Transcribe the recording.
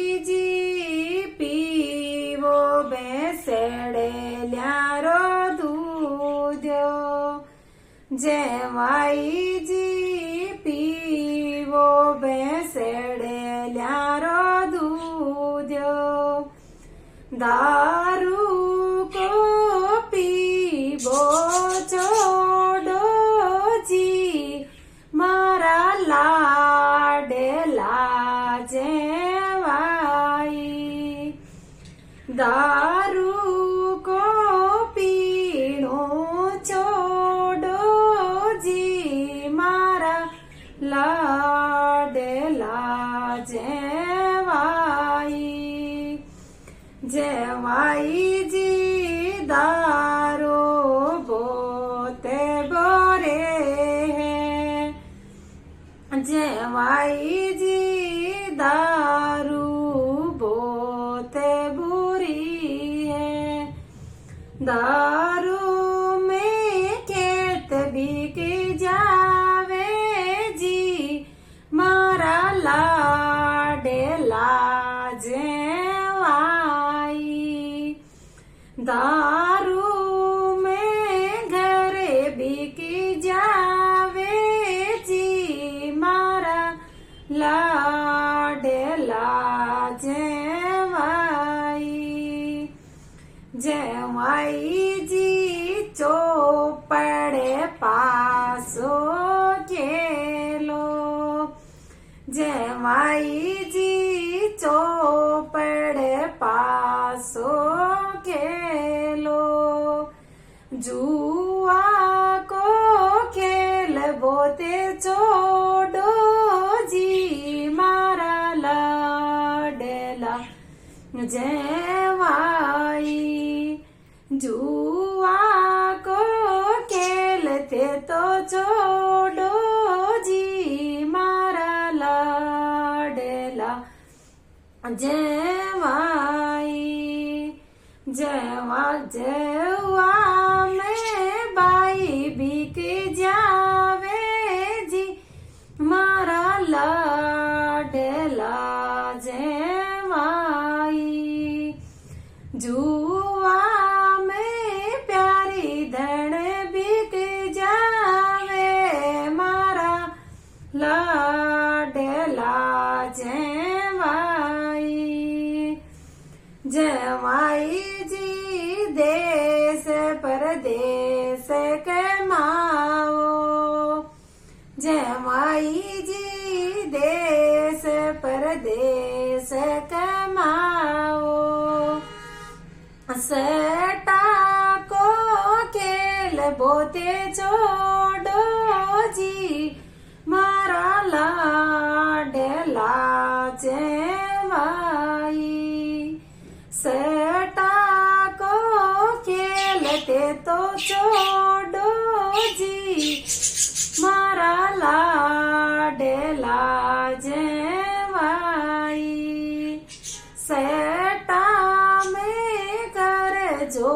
જેવાઈજી પીવો બેસેડે લ્યારો દૂધ્યો જેવાઈજી પીવો બેસેડે લ્યારો દૂધ્યો દારૂ કો પીવો ચોડોજી મારા લાડેલા જેવાઈ દારૂ કો પીણો ચોડોજી મારા લાડેલા જેવાઈ જેવાઈજી દારો બોતે બોરે જેવાઈજી दारू बोते बुरी है दारू में खेत बिक जावे जी मारा लाडेला जेवाई दारू में घरे बिक जावे जी मारा लाडेला जेवाई जेवाईजी ચોપડે પાસો કેલો જેવાઈજી ચોપડે પાસો કેલો जुआ को खेल बोते ચોડોજી મારા લાડેલા જેવાઈ जुआ को खेलते तो ચોડોજી મારા લાડેલા જેવાઈ જેવા જેવા મેં બાઈ બીક જાવે જી મારા લાડેલા જેવાઈ जुआ में प्यारी धन बीक जावे मारा लाडला जेवाई जेवाईजी देश परदेश कमाओ जेवाईजी देश परदेश कमाओ सेटा को खेल बोते ચોડોજી મારા લાડેલા જેવાઈ સેટા કો ખેલતે તો ચોડોજી મારા લાડેલા જેવાઈ સેટા में कर जो